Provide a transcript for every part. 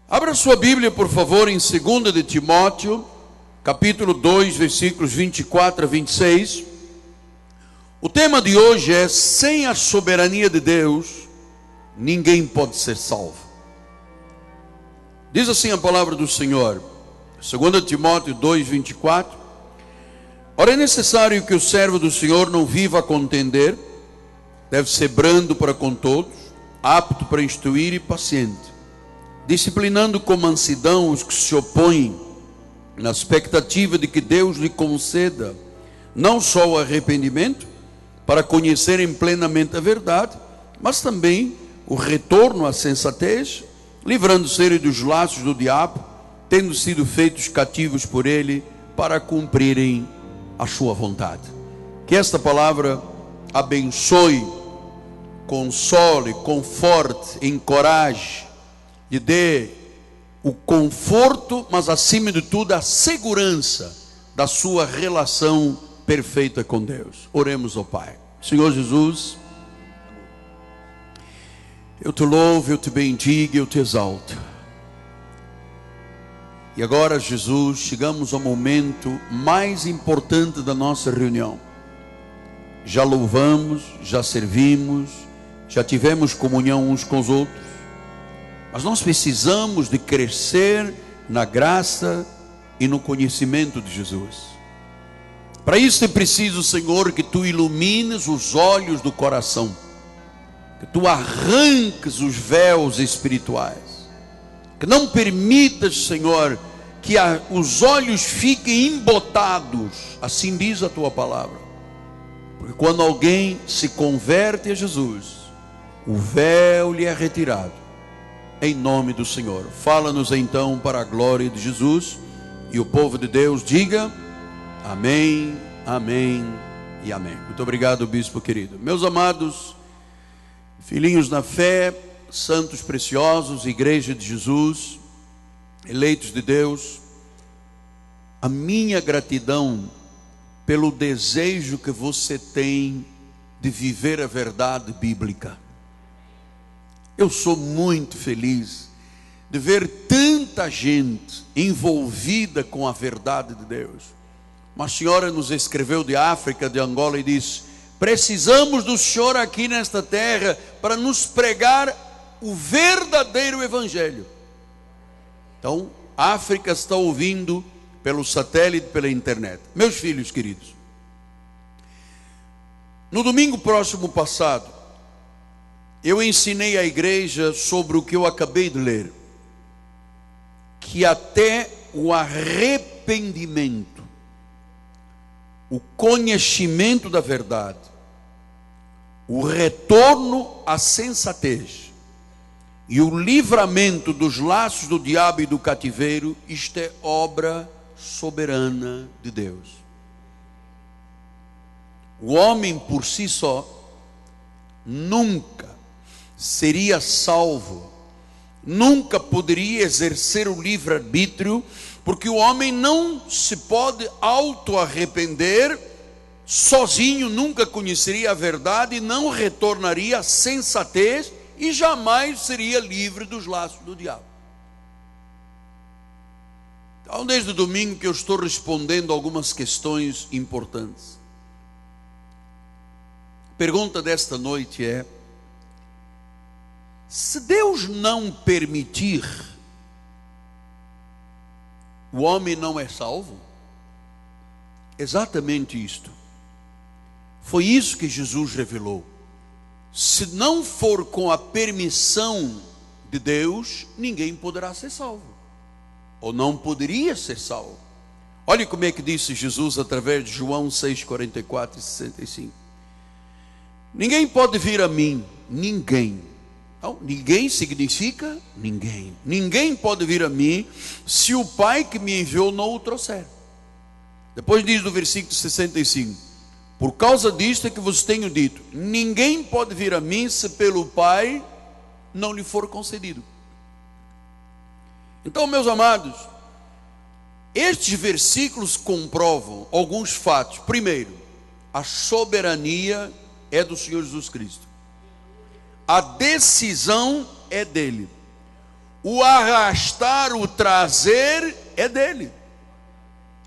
Abra sua Bíblia, por favor, em 2 de Timóteo, capítulo 2, versículos 24 a 26. O tema de hoje é: sem a soberania de Deus, ninguém pode ser salvo. Diz assim a palavra do Senhor, 2 Timóteo 2, 24. Ora, é necessário que o servo do Senhor não viva a contender, deve ser brando para com todos, apto para instruir e paciente, disciplinando com mansidão os que se opõem, na expectativa de que Deus lhe conceda não só o arrependimento, para conhecerem plenamente a verdade, mas também o retorno à sensatez, livrando-se ele dos laços do diabo, tendo sido feitos cativos por ele, para cumprirem a sua vontade. Que esta palavra abençoe, console, conforte, encoraje, lhe dê o conforto, mas acima de tudo a segurança da sua relação perfeita com Deus. Oremos ao Pai. Senhor Jesus, eu te louvo, eu te bendigo, eu te exalto. E agora, Jesus, chegamos ao momento mais importante da nossa reunião. Já louvamos, já servimos, já tivemos comunhão uns com os outros, mas nós precisamos de crescer na graça e no conhecimento de Jesus. Para isso é preciso, Senhor, que Tu ilumines os olhos do coração, que Tu arranques os véus espirituais, que não permitas, Senhor, que os olhos fiquem embotados, assim diz a Tua palavra, porque quando alguém se converte a Jesus, o véu lhe é retirado. Em nome do Senhor, fala-nos então para a glória de Jesus, e o povo de Deus diga amém, amém e amém. Muito obrigado, bispo querido. Meus amados filhinhos na fé, santos preciosos, igreja de Jesus, eleitos de Deus, a minha gratidão pelo desejo que você tem de viver a verdade bíblica. Eu sou muito feliz de ver tanta gente envolvida com a verdade de Deus. Uma senhora nos escreveu de África, de Angola, e disse: precisamos do Senhor aqui nesta terra para nos pregar o verdadeiro evangelho. Então, a África está ouvindo pelo satélite, pela internet. Meus filhos queridos, no domingo próximo passado, eu ensinei à igreja sobre o que eu acabei de ler, que até o arrependimento, o conhecimento da verdade, o retorno à sensatez e o livramento dos laços do diabo e do cativeiro, isto é obra soberana de Deus. O homem por si só nunca seria salvo, nunca poderia exercer o livre-arbítrio, porque o homem não se pode auto-arrepender, sozinho nunca conheceria a verdade, não retornaria à sensatez e jamais seria livre dos laços do diabo. Então, desde o domingo que eu estou respondendo algumas questões importantes. A pergunta desta noite é: se Deus não permitir, o homem não é salvo? Exatamente isto. Foi isso que Jesus revelou. Se não for com a permissão de Deus, ninguém poderá ser salvo, ou não poderia ser salvo. Olha como é que disse Jesus através de João 6, 44 e 65. Ninguém pode vir a mim, ninguém. Então, ninguém significa ninguém. Ninguém pode vir a mim se o Pai que me enviou não o trouxer. Depois diz no versículo 65: por causa disto é que vos tenho dito, ninguém pode vir a mim se pelo Pai não lhe for concedido. Então, meus amados, estes versículos comprovam alguns fatos. Primeiro, a soberania é do Senhor Jesus Cristo. A decisão é dele. o arrastar, o trazer é dele.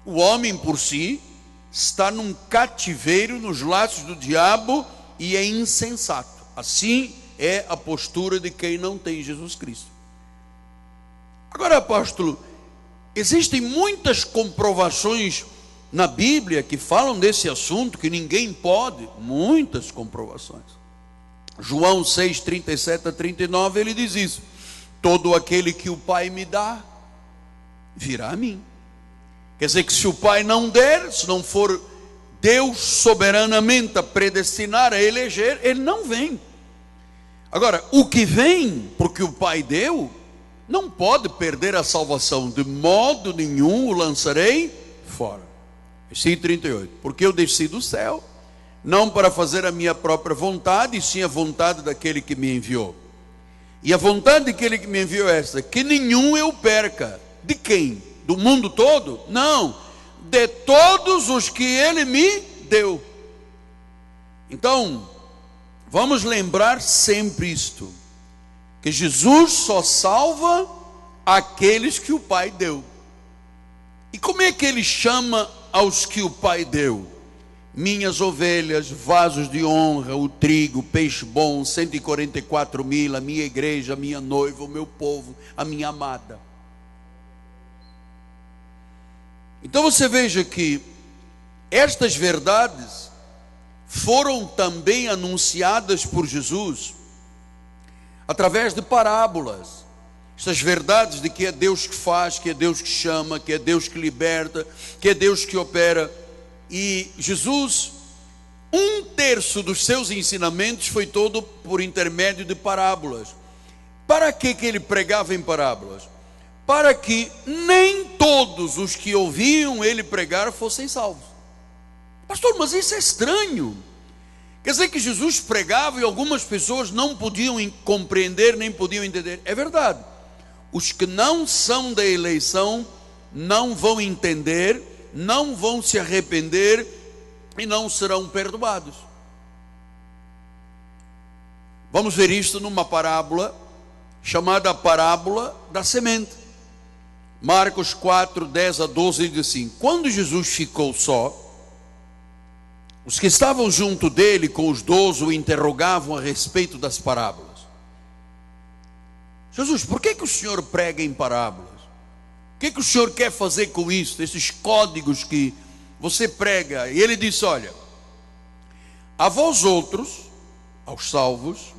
O homem por si está num cativeiro, nos laços do diabo, e é insensato. Assim é a postura de quem não tem Jesus Cristo. Agora, apóstolo, existem muitas comprovações na Bíblia que falam desse assunto, que ninguém pode, muitas comprovações. João 6, 37 a 39, ele diz isso: todo aquele que o Pai me dá, virá a mim. Quer dizer que se o Pai não der, se não for Deus soberanamente a predestinar, a eleger, ele não vem. Agora, o que vem, porque o Pai deu, não pode perder a salvação, de modo nenhum o lançarei fora. Versículo 38, porque eu desci do céu, não para fazer a minha própria vontade, e sim a vontade daquele que me enviou. E a vontade daquele que me enviou é esta: que nenhum eu perca. De quem? Do mundo todo? Não, de todos os que ele me deu. Então, vamos lembrar sempre isto, que Jesus só salva aqueles que o Pai deu. E como é que ele chama aos que o Pai deu? Minhas ovelhas, vasos de honra, o trigo, peixe bom, 144 mil, a minha igreja, a minha noiva, o meu povo, a minha amada. Então você veja que estas verdades foram também anunciadas por Jesus através de parábolas. Estas verdades de que é Deus que faz, que é Deus que chama, que é Deus que liberta, que é Deus que opera. E Jesus, 1/3 dos seus ensinamentos foi todo por intermédio de parábolas. Para que ele pregava em parábolas? Para que nem todos os que ouviam ele pregar fossem salvos. Pastor, mas isso é estranho. Quer dizer que Jesus pregava e algumas pessoas não podiam compreender, nem podiam entender. É verdade. Os que não são da eleição não vão entender, não vão se arrepender e não serão perdoados. Vamos ver isto numa parábola chamada a parábola da semente. Marcos 4, 10 a 12 diz assim: quando Jesus ficou só, os que estavam junto dele com os 12 o interrogavam a respeito das parábolas. Jesus, por que o Senhor prega em parábolas? O que o Senhor quer fazer com isso? Esses códigos que você prega. E ele disse: olha, a vós outros, aos salvos,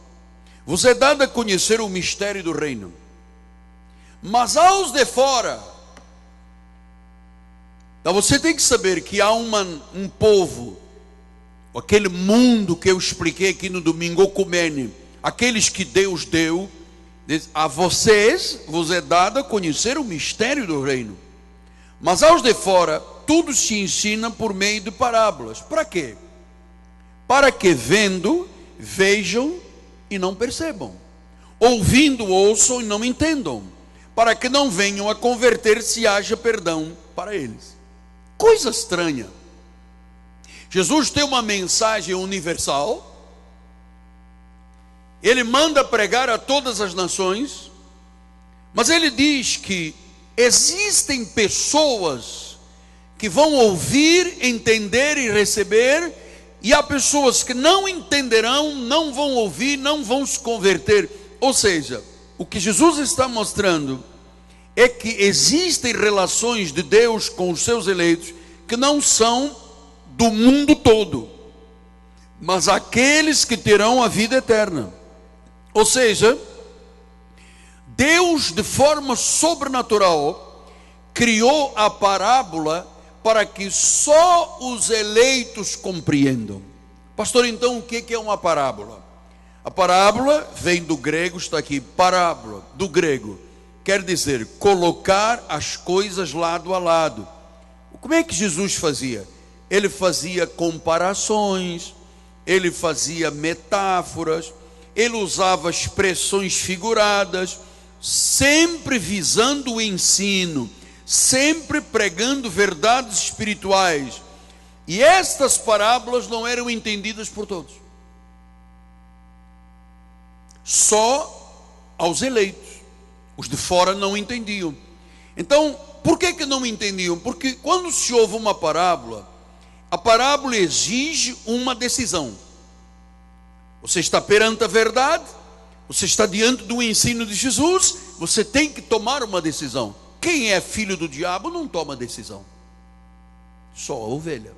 vos é dado a conhecer o mistério do reino, mas aos de fora. Então você tem que saber que há um povo, aquele mundo que eu expliquei aqui no domingo, Ocumene, aqueles que Deus deu, a vocês vos é dado a conhecer o mistério do reino, mas aos de fora tudo se ensina por meio de parábolas. Para quê? Para que vendo, vejam e não percebam, ouvindo, ouçam e não entendam, para que não venham a converter-se e haja perdão para eles. Coisa estranha. Jesus tem uma mensagem universal, ele manda pregar a todas as nações, mas ele diz que existem pessoas que vão ouvir, entender e receber, e há pessoas que não entenderão, não vão ouvir, não vão se converter. Ou seja, o que Jesus está mostrando é que existem relações de Deus com os seus eleitos que não são do mundo todo, mas aqueles que terão a vida eterna. Ou seja, Deus de forma sobrenatural criou a parábola para que só os eleitos compreendam. Pastor, então o que é uma parábola? A parábola vem do grego, está aqui, parábola, do grego, quer dizer, colocar as coisas lado a lado. Como é que Jesus fazia? Ele fazia comparações, ele fazia metáforas, ele usava expressões figuradas, sempre visando o ensino, sempre pregando verdades espirituais. E estas parábolas não eram entendidas por todos, só aos eleitos. Os de fora não entendiam. Então, por que não entendiam? Porque quando se ouve uma parábola, a parábola exige uma decisão. Você está perante a verdade, você está diante do ensino de Jesus, você tem que tomar uma decisão. Quem é filho do diabo não toma decisão, só a ovelha.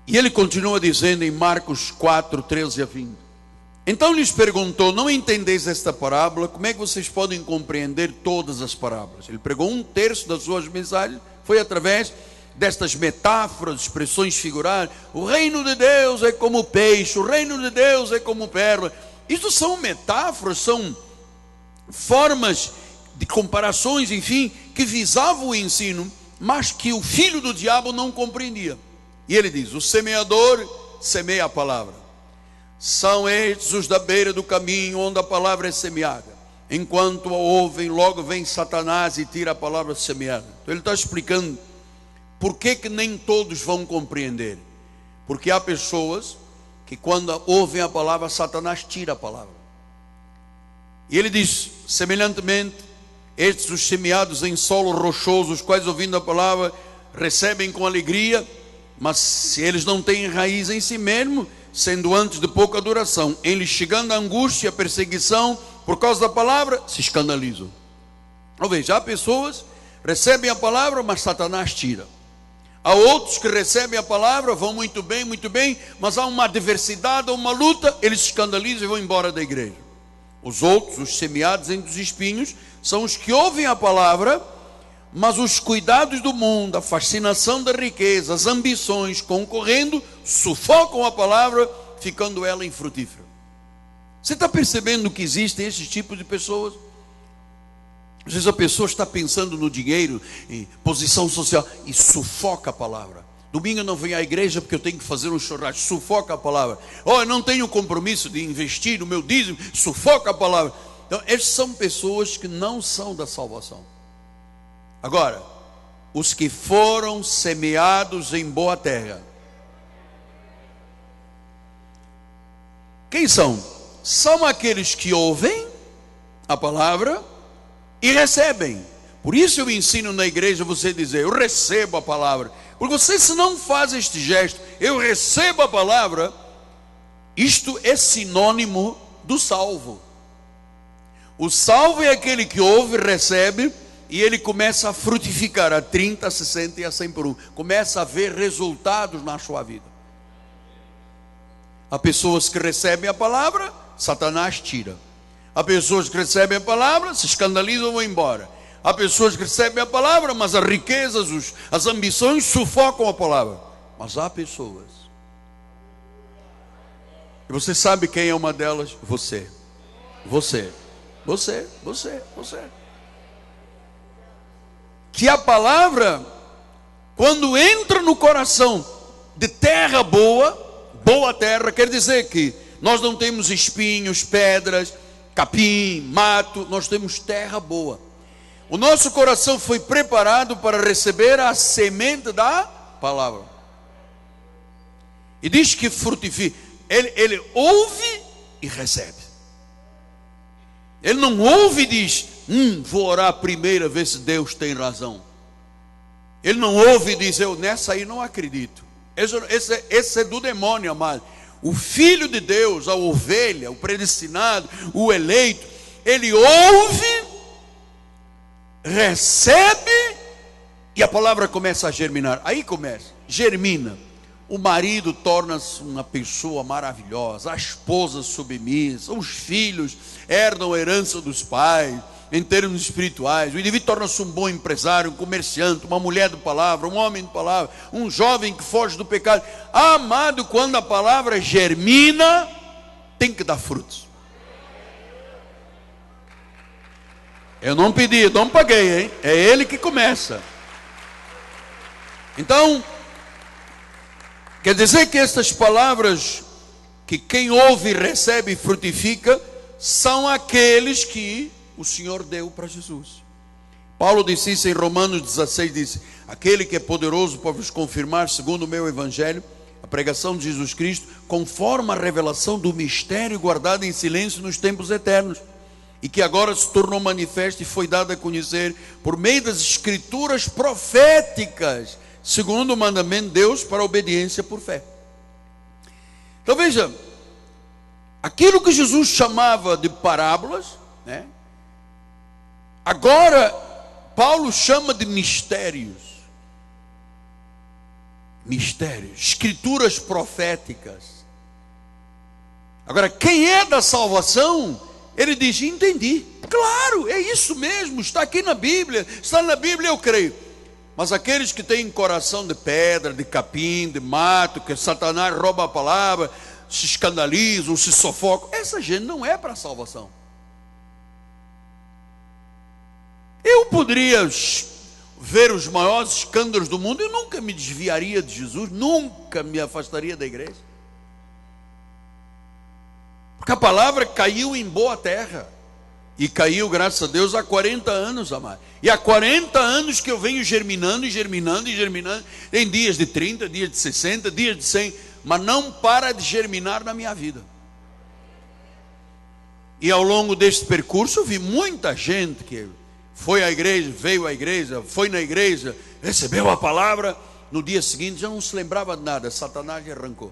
E ele continua dizendo em Marcos 4, 13 a 20: então lhes perguntou: não entendeis esta parábola? Como é que vocês podem compreender todas as parábolas? Ele pregou 1/3 das suas mensagens, foi através destas metáforas, expressões figuradas. O reino de Deus é como peixe, o reino de Deus é como pérola. Isso são metáforas, são formas de comparações, enfim, que visavam o ensino, mas que o filho do diabo não compreendia. E ele diz: o semeador semeia a palavra. São estes os da beira do caminho, onde a palavra é semeada. Enquanto a ouvem, logo vem Satanás e tira a palavra semeada. Então ele está explicando por que nem todos vão compreender. Porque há pessoas que quando ouvem a palavra, Satanás tira a palavra. E ele diz: semelhantemente, estes os semeados em solo rochoso, os quais ouvindo a palavra, recebem com alegria, mas se eles não têm raiz em si mesmo, sendo antes de pouca duração, em lhes chegando a angústia e a perseguição, por causa da palavra, se escandalizam. Ou veja, há pessoas que recebem a palavra, mas Satanás tira. Há outros que recebem a palavra, vão muito bem, mas há uma adversidade, uma luta, eles se escandalizam e vão embora da igreja. Os outros, os semeados entre os espinhos, são os que ouvem a palavra, mas os cuidados do mundo, a fascinação da riqueza, as ambições concorrendo, sufocam a palavra, ficando ela infrutífera. Você está percebendo que existem esses tipos de pessoas? Às vezes a pessoa está pensando no dinheiro, em posição social, e sufoca a palavra. Domingo eu não venho à igreja porque eu tenho que fazer um churrasco, sufoca a palavra. Eu não tenho compromisso de investir no meu dízimo, sufoca a palavra. Então, essas são pessoas que não são da salvação. Agora, os que foram semeados em boa terra, quem são? São aqueles que ouvem a palavra e recebem. Por isso eu ensino na igreja você dizer: eu recebo a palavra. Porque você, se não faz este gesto, eu recebo a palavra, isto é sinônimo do salvo. O salvo é aquele que ouve, recebe, e ele começa a frutificar a 30, a 60 e a 100 por um. Começa a ver resultados na sua vida. Há pessoas que recebem a palavra, Satanás tira. Há pessoas que recebem a palavra, se escandalizam e vão embora. Há pessoas que recebem a palavra, mas as riquezas, as ambições sufocam a palavra. Mas há pessoas, e você sabe quem é uma delas? Você. Que a palavra, quando entra no coração de terra boa, boa terra, quer dizer que nós não temos espinhos, pedras, capim, mato, nós temos terra boa. O nosso coração foi preparado para receber a semente da palavra. E diz que frutifica. Ele ouve e recebe. Ele não ouve e diz: vou orar primeiro a ver se Deus tem razão. Ele não ouve e diz: eu nessa aí não acredito. Esse é do demônio, amado. O filho de Deus, a ovelha, o predestinado, o eleito, ele ouve, recebe, e a palavra começa a germinar. Aí começa, germina. O marido torna-se uma pessoa maravilhosa, a esposa submissa, os filhos herdam a herança dos pais, em termos espirituais. O indivíduo torna-se um bom empresário, um comerciante, uma mulher de palavra, um homem de palavra, um jovem que foge do pecado. Amado, quando a palavra germina, tem que dar frutos. Eu não pedi, não paguei, hein? É ele que começa. Então, quer dizer que estas palavras, que quem ouve, recebe e frutifica, são aqueles que o Senhor deu para Jesus. Paulo disse isso em Romanos 16, disse: aquele que é poderoso para vos confirmar, segundo o meu evangelho, a pregação de Jesus Cristo, conforme a revelação do mistério guardado em silêncio nos tempos eternos, e que agora se tornou manifesta e foi dada a conhecer por meio das escrituras proféticas, segundo o mandamento de Deus para a obediência por fé. Então veja, aquilo que Jesus chamava de parábolas, né, agora Paulo chama de mistérios. Mistérios, escrituras proféticas. Agora, quem é da salvação, ele diz: entendi, claro, é isso mesmo, está aqui na Bíblia, está na Bíblia, eu creio. Mas aqueles que têm coração de pedra, de capim, de mato, que Satanás rouba a palavra, se escandalizam, se sufocam, essa gente não é para a salvação. Eu poderia ver os maiores escândalos do mundo, eu nunca me desviaria de Jesus, nunca me afastaria da igreja, porque a palavra caiu em boa terra, e caiu, graças a Deus, há 40 anos, amado. E há 40 anos que eu venho germinando e germinando e germinando, em dias de 30, dias de 60, dias de 100, mas não para de germinar na minha vida. E ao longo deste percurso eu vi muita gente que foi à igreja, veio à igreja, foi na igreja, recebeu a palavra, no dia seguinte já não se lembrava de nada, Satanás lhe arrancou.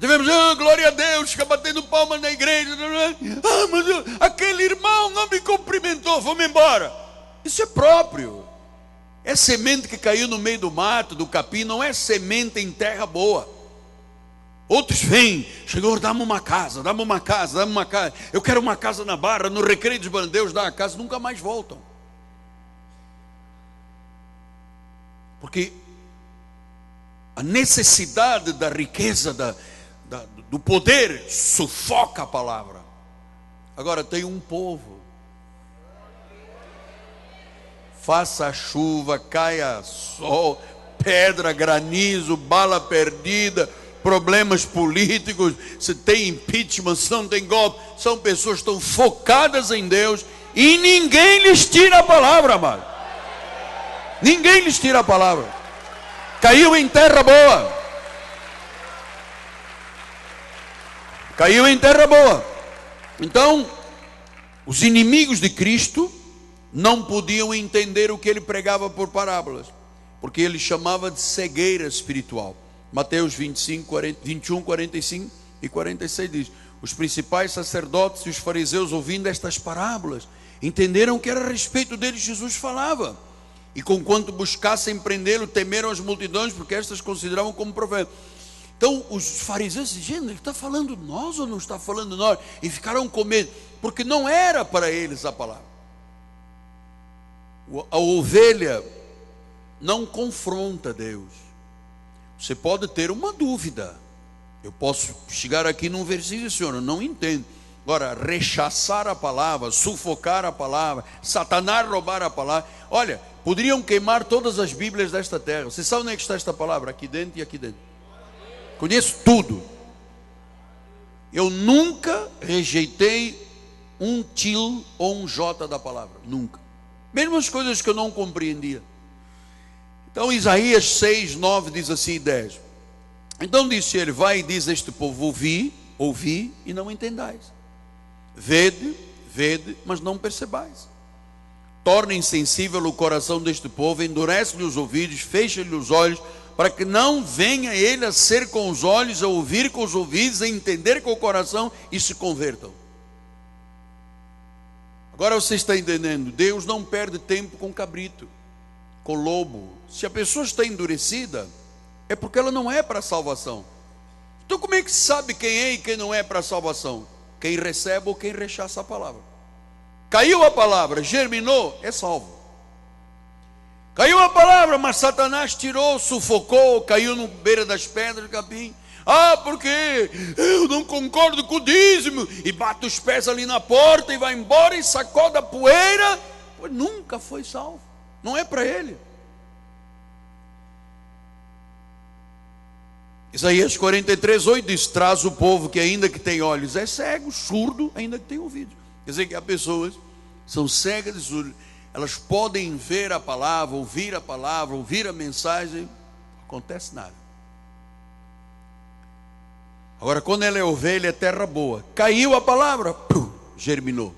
Tivemos, glória a Deus, fica batendo palmas na igreja, mas aquele irmão não me cumprimentou, vamos embora. Isso é próprio, é semente que caiu no meio do mato, do capim, não é semente em terra boa. Outros vêm, Senhor, dá-me uma casa, dá-me uma casa, dá-me uma casa. Eu quero uma casa na Barra, no Recreio dos Bandeiros, dá a casa, nunca mais voltam. Porque a necessidade da riqueza, do poder, sufoca a palavra. Agora tem um povo, faça chuva, caia sol, pedra, granizo, bala perdida, problemas políticos, se tem impeachment, se não tem golpe, são pessoas que estão focadas em Deus e ninguém lhes tira a palavra, amado. Ninguém lhes tira a palavra. Caiu em terra boa. Caiu em terra boa. Então, os inimigos de Cristo não podiam entender o que ele pregava por parábolas, porque ele chamava de cegueira espiritual. Mateus 25, 21, 45 e 46 diz: os principais sacerdotes e os fariseus, ouvindo estas parábolas, entenderam que era a respeito deles Jesus falava, e conquanto buscassem prendê-lo, temeram as multidões, porque estas consideravam como profeta. Então os fariseus diziam: ele está falando de nós ou não está falando de nós? E ficaram com medo, porque não era para eles a palavra. A ovelha não confronta Deus. Você pode ter uma dúvida. Eu posso chegar aqui num versículo e Senhor, eu não entendo. Agora, rechaçar a palavra, sufocar a palavra, Satanás roubar a palavra. Olha, poderiam queimar todas as Bíblias desta terra. Você sabe onde é que está esta palavra? Aqui dentro e aqui dentro. Conheço tudo. Eu nunca rejeitei um til ou um j da palavra. Nunca. Mesmo as coisas que eu não compreendia. Então Isaías 6, 9 diz assim e 10. Então disse ele: vai e diz a este povo: ouvi e não entendais. Vede, mas não percebais. Torna insensível o coração deste povo, endurece-lhe os ouvidos, fecha-lhe os olhos, para que não venha ele a ser com os olhos, a ouvir com os ouvidos, a entender com o coração e se convertam. Agora você está entendendo? Deus não perde tempo com cabrito, com lobo. Se a pessoa está endurecida, é porque ela não é para a salvação. Então como é que se sabe quem é e quem não é para a salvação? Quem recebe ou quem rechaça a palavra. Caiu a palavra, germinou, é salvo. Caiu a palavra, mas Satanás tirou, sufocou, caiu no beira das pedras, capim. Porque eu não concordo com o dízimo, e bate os pés ali na porta e vai embora e sacode a poeira. Pois nunca foi salvo, não é para ele. Isaías 43, 8 diz: traz o povo que ainda que tem olhos é cego, surdo, ainda que tem ouvidos. Quer dizer que há pessoas que são cegas e surdas, elas podem ver a palavra, ouvir a mensagem, não acontece nada. Agora, quando ela é ovelha, é terra boa. Caiu a palavra, germinou.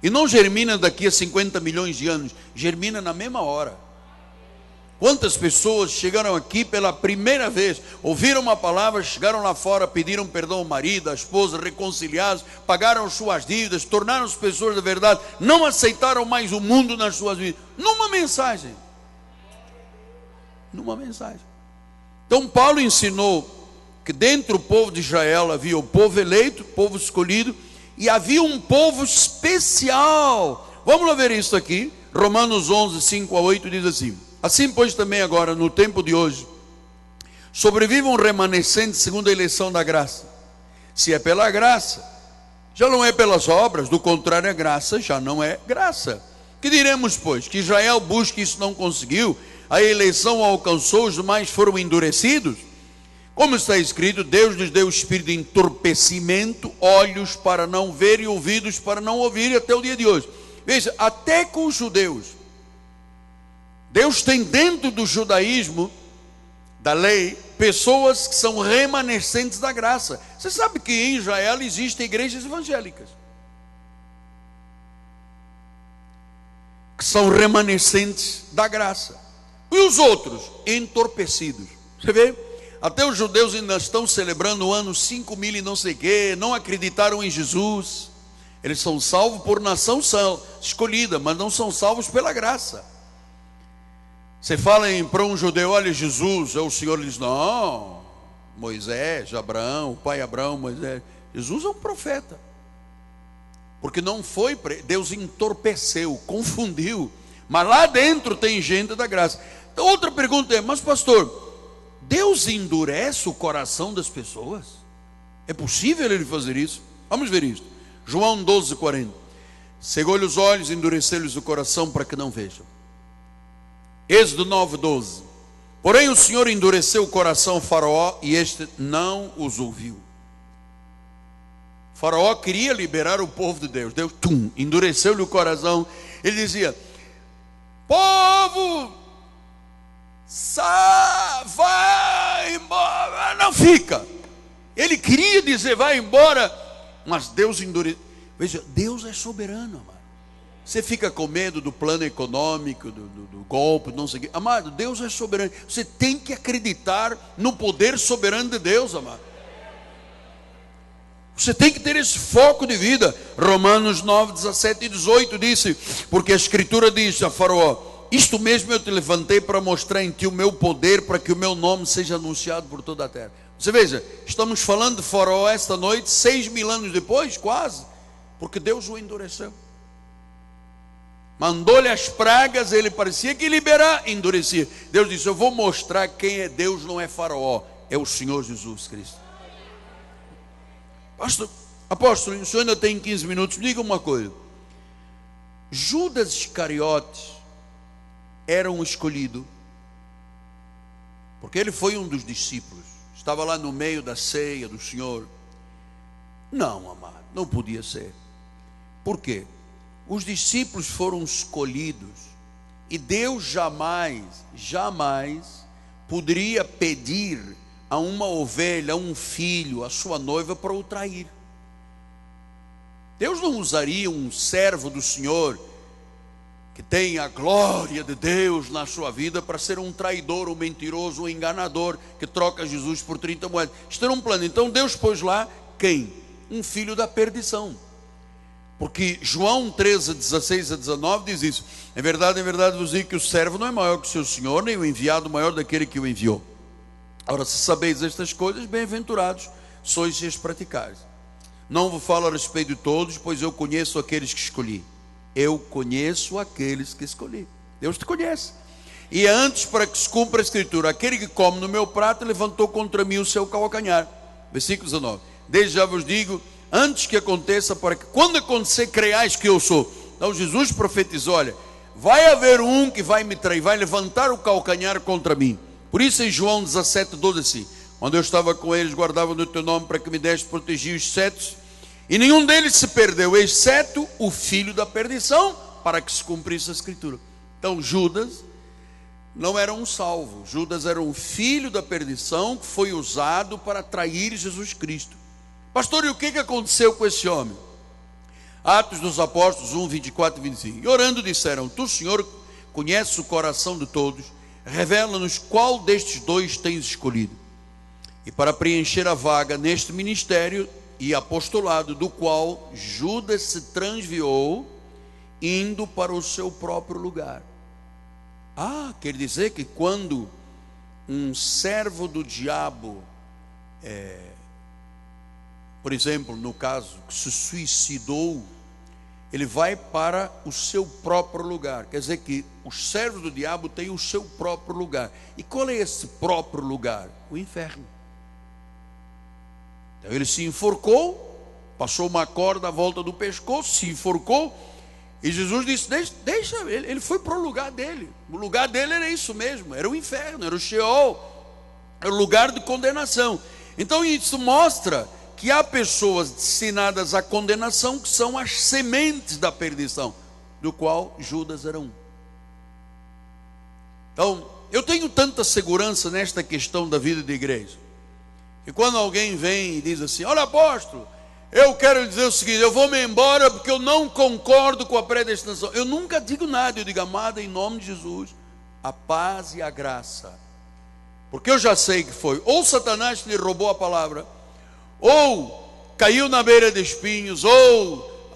E não germina daqui a 50 milhões de anos, germina na mesma hora. Quantas pessoas chegaram aqui pela primeira vez, ouviram uma palavra, chegaram lá fora, pediram perdão ao marido, à esposa, reconciliados, pagaram suas dívidas, tornaram-se pessoas da verdade, não aceitaram mais o mundo nas suas vidas. Numa mensagem. Então Paulo ensinou que dentro do povo de Israel havia o povo eleito, o povo escolhido, e havia um povo especial. Vamos lá ver isso aqui. Romanos 11, 5 a 8 diz assim: assim pois também agora, no tempo de hoje, sobrevive um remanescente segundo a eleição da graça. Se é pela graça, já não é pelas obras, do contrário, a graça já não é graça. Que diremos, pois? Que Israel busca e isso não conseguiu, a eleição alcançou, os demais foram endurecidos? Como está escrito, Deus nos deu o espírito de entorpecimento, olhos para não ver e ouvidos para não ouvir, até o dia de hoje. Veja, até com os judeus, Deus tem dentro do judaísmo, da lei, pessoas que são remanescentes da graça. Você sabe que em Israel existem igrejas evangélicas que são remanescentes da graça. E os outros, entorpecidos. Você vê? Até os judeus ainda estão celebrando o ano 5000 e não sei o quê, não acreditaram em Jesus. Eles são salvos por nação escolhida, mas não são salvos pela graça. Você fala para um judeu, olha, Jesus é o Senhor, ele diz, não, Moisés, Abraão, o pai Abraão, Moisés. Jesus é um profeta. Porque não foi, Deus entorpeceu, confundiu. Mas lá dentro tem gente da graça. Então outra pergunta é, mas pastor, Deus endurece o coração das pessoas? É possível ele fazer isso? Vamos ver isso. João 12, 40. Cegou-lhe os olhos, endureceu-lhes o coração para que não vejam. Êxodo 9, 12. Porém o Senhor endureceu o coração ao Faraó e este não os ouviu. O Faraó queria liberar o povo de Deus. Deus endureceu-lhe o coração. Ele dizia, povo, vai embora, não fica. Ele queria dizer vai embora, mas Deus endureceu. Veja, Deus é soberano, amado. Você fica com medo do plano econômico, do golpe, não sei o quê. Amado, Deus é soberano. Você tem que acreditar no poder soberano de Deus, amado. Você tem que ter esse foco de vida. Romanos 9, 17 e 18 disse, porque a Escritura diz a Faraó, isto mesmo eu te levantei para mostrar em ti o meu poder, para que o meu nome seja anunciado por toda a terra. Você veja, estamos falando de Faraó esta noite, 6.000 anos depois, quase, porque Deus o endureceu. Mandou-lhe as pragas, ele parecia que liberar, endurecia. Deus disse, eu vou mostrar quem é Deus, não é Faraó, é o Senhor Jesus Cristo. Apóstolo, o senhor ainda tem 15 minutos, me diga uma coisa. Judas Iscariotes era um escolhido, porque ele foi um dos discípulos, estava lá no meio da ceia do Senhor. Não, amado, não podia ser. Por quê? Os discípulos foram escolhidos, e Deus jamais poderia pedir a uma ovelha, a um filho, a sua noiva para o trair. Deus não usaria um servo do Senhor que tem a glória de Deus na sua vida para ser um traidor, um mentiroso, um enganador que troca Jesus por 30 moedas. Isto era um plano. Então Deus pôs lá quem? Um filho da perdição. Porque João 13, 16 a 19 diz isso. Em verdade vos digo que o servo não é maior que o seu senhor, nem o enviado maior daquele que o enviou. Ora, se sabeis estas coisas, bem-aventurados sois se as praticais. Não vos falo a respeito de todos, pois eu conheço aqueles que escolhi. Eu conheço aqueles que escolhi. Deus te conhece. E é antes para que se cumpra a Escritura, aquele que come no meu prato levantou contra mim o seu calcanhar. Versículo 19. Desde já vos digo, antes que aconteça, para que quando acontecer, creiais que eu sou. Então Jesus profetizou, olha, vai haver um que vai me trair, vai levantar o calcanhar contra mim. Por isso em João 17, 12 assim, quando eu estava com eles, guardava no teu nome para que me deste, protegi os setos, e nenhum deles se perdeu, exceto o filho da perdição, para que se cumprisse a Escritura. Então Judas não era um salvo. Judas era um filho da perdição que foi usado para trair Jesus Cristo. Pastor, e o que aconteceu com esse homem? Atos dos Apóstolos 1, 24 e 25. E orando disseram: Tu, Senhor, conheces o coração de todos, revela-nos qual destes dois tens escolhido. E para preencher a vaga neste ministério e apostolado, do qual Judas se transviou, indo para o seu próprio lugar. Quer dizer que quando um servo do diabo, por exemplo, no caso, que se suicidou, ele vai para o seu próprio lugar. Quer dizer que os servos do diabo têm o seu próprio lugar. E qual é esse próprio lugar? O inferno. Então ele se enforcou, passou uma corda à volta do pescoço, se enforcou, e Jesus disse: deixa ele foi para o lugar dele. O lugar dele era isso mesmo, era o inferno, era o Sheol, era o lugar de condenação. Então isso mostra que há pessoas destinadas à condenação, que são as sementes da perdição, do qual Judas era um. Então, eu tenho tanta segurança nesta questão da vida de igreja, que quando alguém vem e diz assim: olha, apóstolo, eu quero dizer o seguinte, eu vou me embora porque eu não concordo com a predestinação. Eu nunca digo nada, eu digo: amada, em nome de Jesus, a paz e a graça. Porque eu já sei que foi ou Satanás que lhe roubou a palavra, ou caiu na beira de espinhos, ou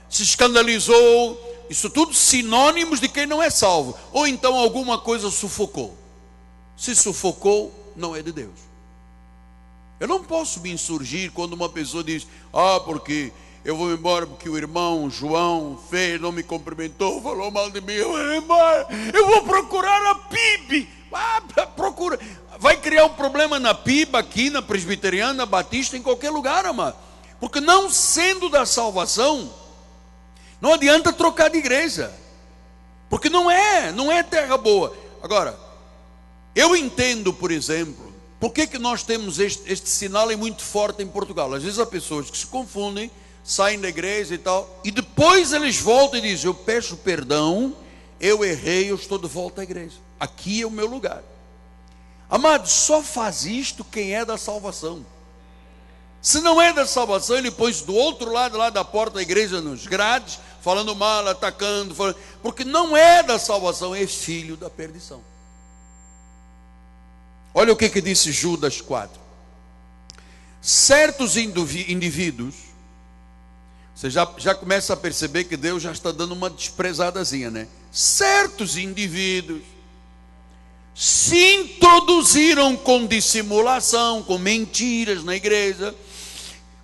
se escandalizou. Isso tudo sinônimos de quem não é salvo. Ou então alguma coisa sufocou. Se sufocou, não é de Deus. Eu não posso me insurgir quando uma pessoa diz: porque eu vou embora porque o irmão João fez, não me cumprimentou, falou mal de mim, eu vou embora, eu vou procurar a PIB. Procura. Vai criar um problema na PIB, aqui na Presbiteriana, Batista, em qualquer lugar, amado. Porque não sendo da salvação, não adianta trocar de igreja, porque não é terra boa. Agora, eu entendo, por exemplo, por que nós temos este sinal muito forte em Portugal. Às vezes há pessoas que se confundem, saem da igreja e tal, e depois eles voltam e dizem: eu peço perdão, eu errei, eu estou de volta à igreja, aqui é o meu lugar. Amado, só faz isto quem é da salvação. Se não é da salvação, ele põe-se do outro lado lá da porta da igreja, nos grades, falando mal, atacando, porque não é da salvação, é filho da perdição. Olha o que disse Judas 4. Certos indivíduos, você já começa a perceber que Deus já está dando uma desprezadazinha, né? Certos indivíduos se introduziram com dissimulação, com mentiras na igreja,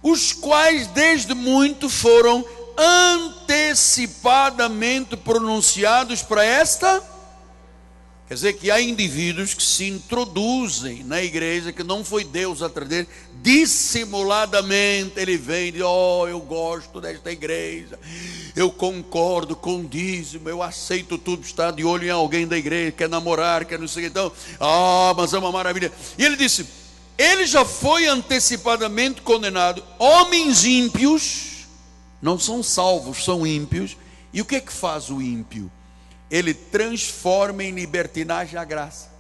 os quais desde muito foram antecipadamente pronunciados para esta. Quer dizer que há indivíduos que se introduzem na igreja, que não foi Deus a trazer, dissimuladamente ele vem e diz: eu gosto desta igreja, eu concordo com o dízimo, eu aceito tudo, está de olho em alguém da igreja, quer namorar, quer não sei o que, então, mas é uma maravilha. E ele disse: ele já foi antecipadamente condenado. Homens ímpios, não são salvos, são ímpios. E o que faz o ímpio? Ele transforma em libertinagem a graça.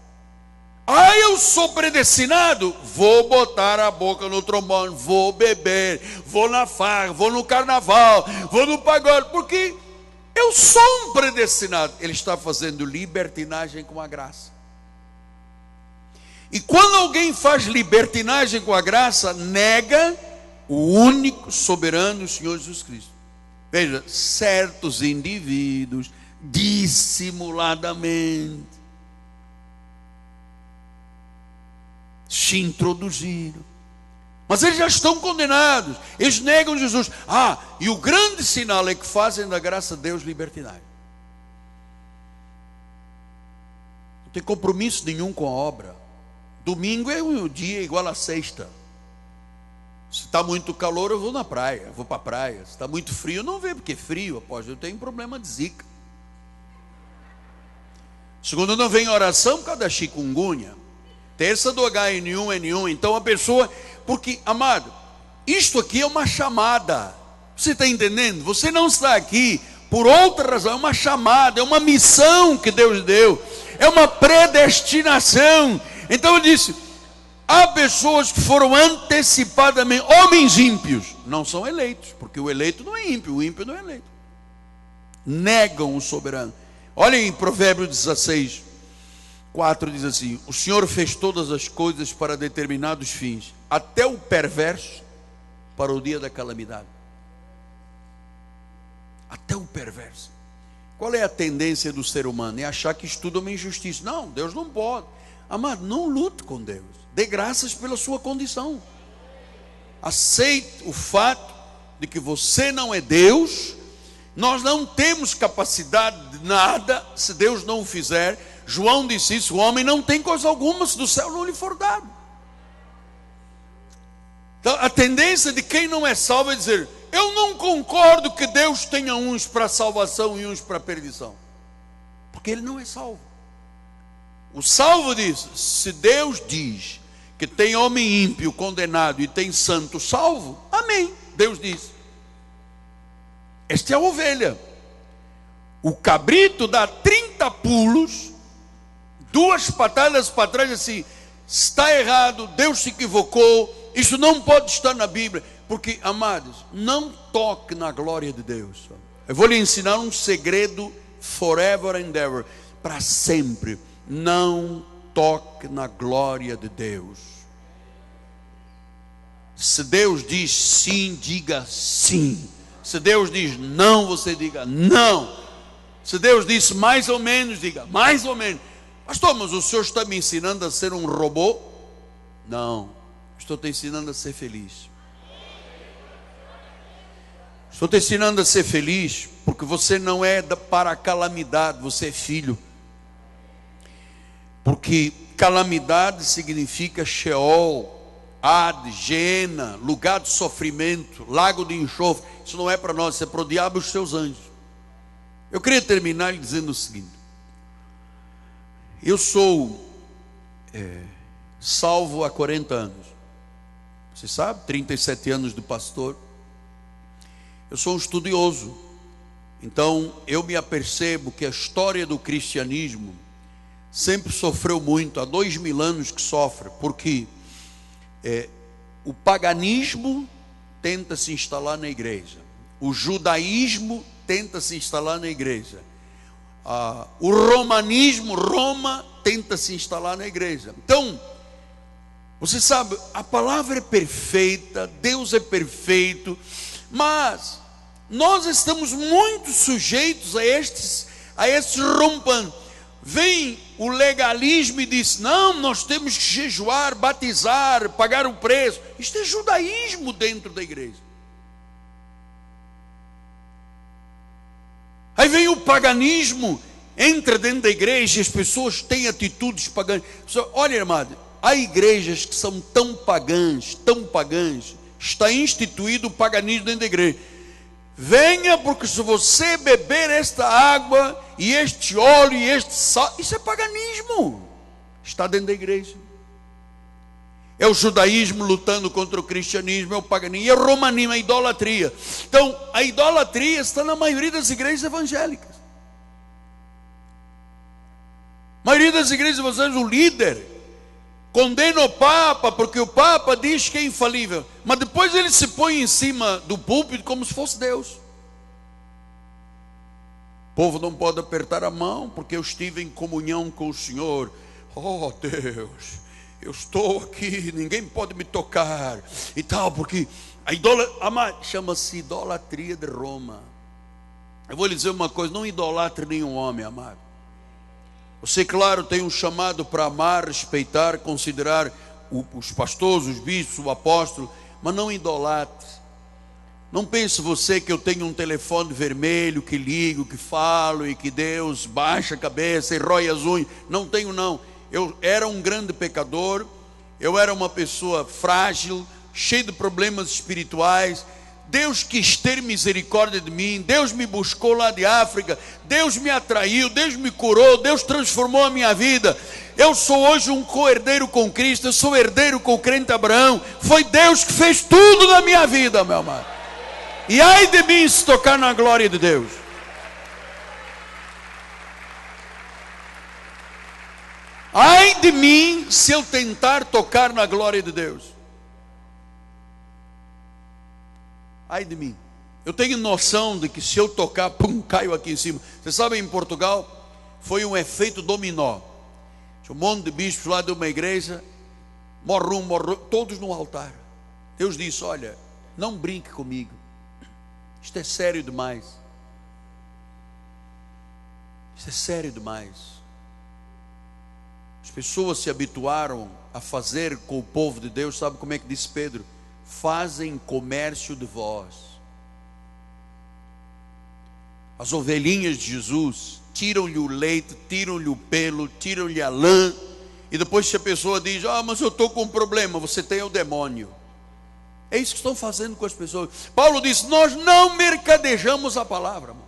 Eu sou predestinado, vou botar a boca no trombone, vou beber, vou na farra, vou no carnaval, vou no pagode, porque eu sou um predestinado. Ele está fazendo libertinagem com a graça. E quando alguém faz libertinagem com a graça, nega o único soberano Senhor Jesus Cristo. Veja, certos indivíduos dissimuladamente se introduziram, mas eles já estão condenados, eles negam Jesus. E o grande sinal é que fazem da graça de Deus libertinagem. Não tem compromisso nenhum com a obra. Domingo é um dia igual a sexta. Se está muito calor, eu vou na praia, vou para a praia. Se está muito frio, eu não vejo, porque é frio, eu tenho problema de zika. Segunda não vem oração por causa da chikungunya. Terça do H1N1. Então a pessoa, porque, amado, isto aqui é uma chamada. Você está entendendo? Você não está aqui por outra razão, é uma chamada, é uma missão que Deus deu. é uma predestinação. Então ele disse: há pessoas que foram antecipadamente, homens ímpios, não são eleitos, porque o eleito não é ímpio, o ímpio não é eleito. Negam o soberano. Olhem em Provérbios 16, 4 diz assim: o Senhor fez todas as coisas para determinados fins, até o perverso para o dia da calamidade. Até o perverso. Qual é a tendência do ser humano? É achar que isso tudo é uma injustiça. Não, Deus não pode. Amado, não lute com Deus. Dê graças pela sua condição. Aceite o fato de que você não é Deus. Nós não temos capacidade de nada se Deus não o fizer. João disse isso: o homem não tem coisa alguma se do céu não lhe for dado. Então, a tendência de quem não é salvo é dizer: eu não concordo que Deus tenha uns para salvação e uns para perdição, porque ele não é salvo. O salvo diz: se Deus diz que tem homem ímpio condenado e tem santo salvo, amém. Deus diz. Esta é a ovelha. O cabrito dá 30 pulos, 2 patadas para trás, assim: está errado, Deus se equivocou, isso não pode estar na Bíblia. Porque, amados, não toque na glória de Deus. Eu vou lhe ensinar um segredo forever and ever, para sempre. Não toque na glória de Deus. Se Deus diz sim, diga sim. Se Deus diz não, você diga não. Se Deus diz mais ou menos, diga mais ou menos. Pastor, mas o senhor está me ensinando a ser um robô? Não, estou te ensinando a ser feliz. Estou te ensinando a ser feliz, porque você não é para a calamidade, você é filho. Porque calamidade significa Sheol, Hades, Geena, lugar de sofrimento, lago de enxofre. Isso não é para nós, isso é para o diabo e os seus anjos. Eu queria terminar dizendo o seguinte: eu sou salvo há 40 anos. Você sabe, 37 anos de pastor. Eu sou um estudioso, então eu me apercebo que a história do cristianismo sempre sofreu muito. Há 2000 anos que sofre, porque o paganismo tenta se instalar na igreja, o judaísmo tenta se instalar na igreja, o romanismo, Roma, tenta se instalar na igreja. Então, você sabe, a palavra é perfeita, Deus é perfeito, mas nós estamos muito sujeitos a estes rompantes. Vem o legalismo e diz: não, nós temos que jejuar, batizar, pagar o preço. Isto é judaísmo dentro da igreja. Aí vem o paganismo, entra dentro da igreja e as pessoas têm atitudes pagãs. Olha, irmão, há igrejas que são tão pagãs, está instituído o paganismo dentro da igreja. Venha, porque se você beber esta água e este óleo e este sal, isso é paganismo, está dentro da igreja. É o judaísmo lutando contra o cristianismo, é o paganismo, é o romanismo, é a idolatria. Então, a idolatria está na maioria das igrejas evangélicas. A maioria das igrejas evangélicas, o líder condena o Papa, porque o Papa diz que é infalível, mas depois ele se põe em cima do púlpito como se fosse Deus. O povo não pode apertar a mão, porque eu estive em comunhão com o Senhor. Oh Deus, eu estou aqui, ninguém pode me tocar e tal, porque a chama-se idolatria de Roma. Eu vou lhe dizer uma coisa: não idolatre nenhum homem, amado. Você, claro, tem um chamado para amar, respeitar, considerar os pastores, os bispos, o apóstolo, mas não idolatre. Não pense você que eu tenho um telefone vermelho, que ligo, que falo, e que Deus baixa a cabeça e rói as unhas. Não tenho, não. Eu era um grande pecador, eu era uma pessoa frágil, cheia de problemas espirituais. Deus quis ter misericórdia de mim, Deus me buscou lá de África, Deus me atraiu, Deus me curou, Deus transformou a minha vida. Eu sou hoje um co-herdeiro com Cristo, eu sou herdeiro com o crente Abraão. Foi Deus que fez tudo na minha vida, meu amado. E ai de mim se tocar na glória de Deus. Ai de mim se eu tentar tocar na glória de Deus. Ai de mim. Eu tenho noção de que se eu tocar, pum, caio aqui em cima. Você sabe, em Portugal, foi um efeito dominó. Tinha um monte de bispos lá de uma igreja, morre um, todos no altar. Deus disse: olha, não brinque comigo. Isto é sério demais. Isto é sério demais. As pessoas se habituaram a fazer com o povo de Deus, sabe como é que disse Pedro? Fazem comércio de vós. As ovelhinhas de Jesus tiram-lhe o leite, tiram-lhe o pelo, tiram-lhe a lã, e depois se a pessoa diz: mas eu estou com um problema, você tem o demônio. É isso que estão fazendo com as pessoas. Paulo disse: nós não mercadejamos a palavra, irmão.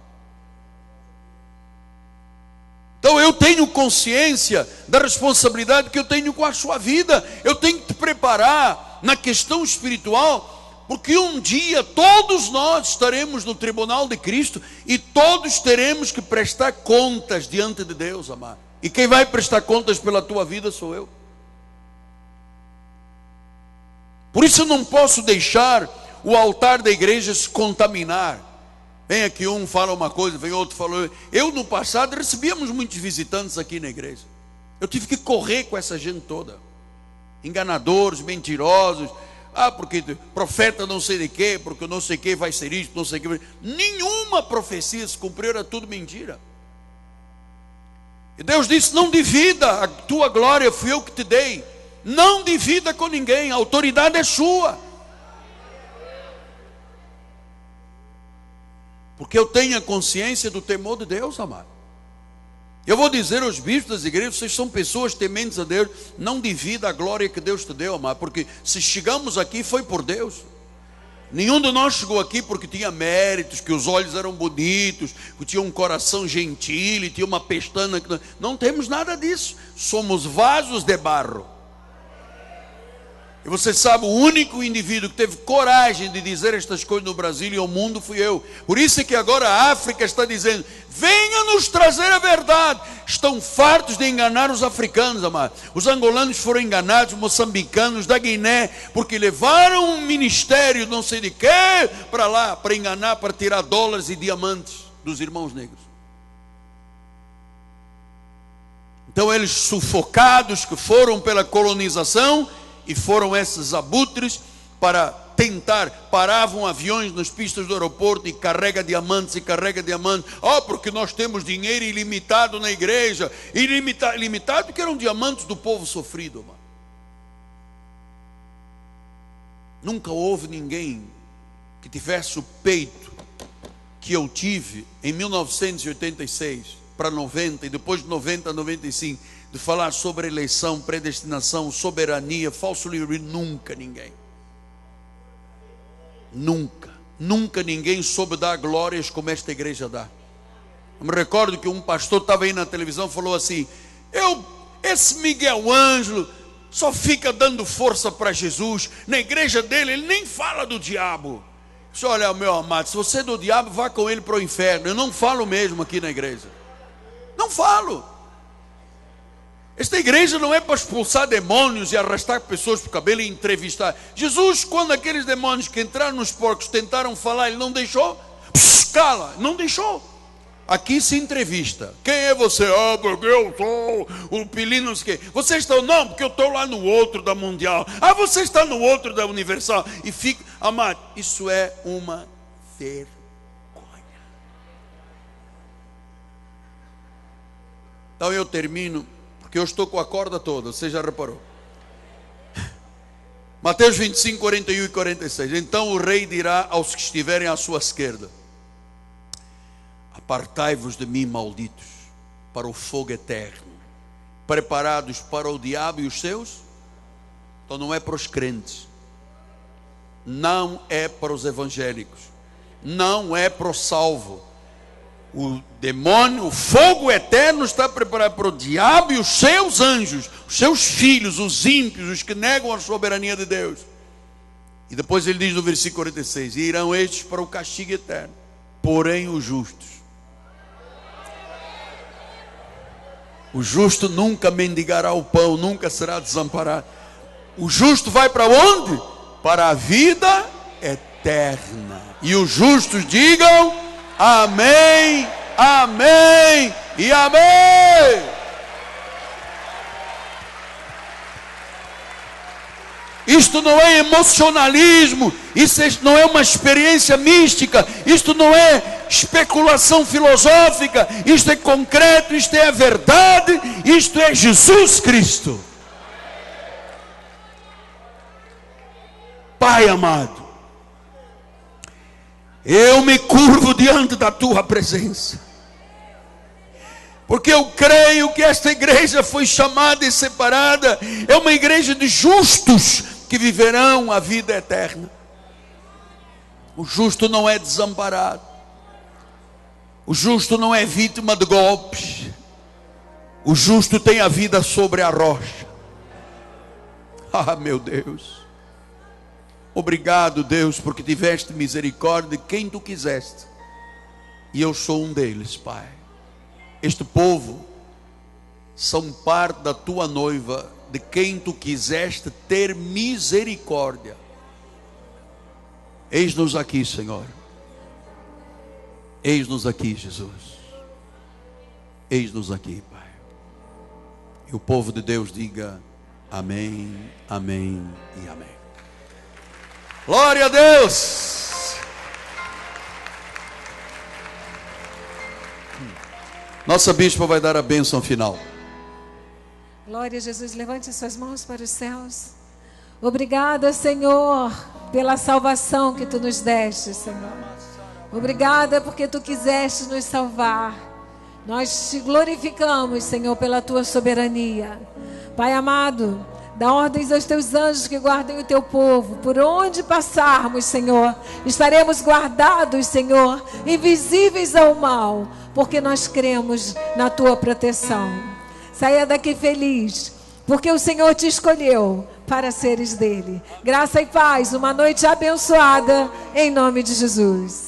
Então eu tenho consciência da responsabilidade que eu tenho com a sua vida. Eu tenho que te preparar na questão espiritual, porque um dia todos nós estaremos no tribunal de Cristo e todos teremos que prestar contas diante de Deus, amado. E quem vai prestar contas pela tua vida sou eu. Por isso eu não posso deixar o altar da igreja se contaminar. Vem aqui um, fala uma coisa, vem outro, fala. Eu no passado recebíamos muitos visitantes aqui na igreja. Eu tive que correr com essa gente toda. Enganadores, mentirosos. Porque profeta não sei de quê, porque não sei quê vai ser isto, não sei quê. Nenhuma profecia se cumpriu, era tudo mentira. E Deus disse: não divida a tua glória, fui eu que te dei. Não divida com ninguém, a autoridade é sua. Porque eu tenho a consciência do temor de Deus, amado. Eu vou dizer aos bispos das igrejas: vocês são pessoas tementes a Deus. Não divida a glória que Deus te deu, amado. Porque se chegamos aqui foi por Deus. Nenhum de nós chegou aqui porque tinha méritos, que os olhos eram bonitos, que tinha um coração gentil e tinha uma pestana. Não temos nada disso. Somos vasos de barro. E você sabe, o único indivíduo que teve coragem de dizer estas coisas no Brasil e ao mundo fui eu. Por isso é que agora a África está dizendo: venha nos trazer a verdade. Estão fartos de enganar os africanos, amado. Os angolanos foram enganados, os moçambicanos, da Guiné, porque levaram um ministério não sei de quê para lá, para enganar, para tirar dólares e diamantes dos irmãos negros. Então eles, sufocados que foram pela colonização, e foram esses abutres para tentar, paravam aviões nas pistas do aeroporto e carrega diamantes e carrega diamantes. Porque nós temos dinheiro ilimitado na igreja. Ilimitado que eram diamantes do povo sofrido, mano. Nunca houve ninguém que tivesse o peito que eu tive em 1986 para 90 e depois de 90 a 95, de falar sobre eleição, predestinação, soberania, falso livre. Nunca ninguém. Nunca ninguém soube dar glórias como esta igreja dá. Eu me recordo que um pastor estava aí na televisão e falou assim: esse Miguel Ângelo só fica dando força para Jesus. Na igreja dele ele nem fala do diabo. Eu disse: olha, meu amado, se você é do diabo, vá com ele para o inferno. Eu não falo mesmo aqui na igreja. Não falo. Esta igreja não é para expulsar demônios e arrastar pessoas para o cabelo e entrevistar. Jesus, quando aqueles demônios que entraram nos porcos tentaram falar, ele não deixou. Cala, não deixou. Aqui se entrevista. Quem é você? Porque eu sou o Pelino, não sei o quê. Você está? Não, porque eu estou lá no outro da Mundial. Você está no outro da Universal. E fica, amado, isso é uma vergonha. Então eu termino, porque eu estou com a corda toda, você já reparou. Mateus 25, 41 e 46. Então o rei dirá aos que estiverem à sua esquerda: apartai-vos de mim, malditos, para o fogo eterno, preparados para o diabo e os seus. Então não é para os crentes, não é para os evangélicos, não é para o salvo. O demônio, o fogo eterno está preparado para o diabo e os seus anjos, os seus filhos, os ímpios, os que negam a soberania de Deus. E depois ele diz no versículo 46: e irão estes para o castigo eterno, porém os justos. O justo nunca mendigará o pão, nunca será desamparado. O justo vai para onde? Para a vida eterna. E os justos digam amém, amém e amém. Isto não é emocionalismo, isso não é uma experiência mística, isto não é especulação filosófica, isto é concreto, isto é a verdade, isto é Jesus Cristo. Pai amado, eu me curvo diante da tua presença, porque eu creio que esta igreja foi chamada e separada, é uma igreja de justos que viverão a vida eterna. O justo não é desamparado, o justo não é vítima de golpes, o justo tem a vida sobre a rocha. Ah, meu Deus, obrigado, Deus, porque tiveste misericórdia de quem tu quiseste, e eu sou um deles, Pai. Este povo são parte da tua noiva, de quem tu quiseste ter misericórdia. Eis-nos aqui, Senhor. Eis-nos aqui, Jesus. Eis-nos aqui, Pai. E o povo de Deus diga amém, amém e amém. Glória a Deus. Nossa bispa vai dar a bênção final. Glória a Jesus, levante suas mãos para os céus. Obrigada, Senhor, pela salvação que tu nos deste, Senhor. Obrigada porque tu quiseste nos salvar. Nós te glorificamos, Senhor, pela tua soberania. Pai amado, dá ordens aos teus anjos que guardem o teu povo. Por onde passarmos, Senhor, estaremos guardados, Senhor, invisíveis ao mal, porque nós cremos na tua proteção. Saia daqui feliz, porque o Senhor te escolheu para seres dele. Graça e paz, uma noite abençoada, em nome de Jesus.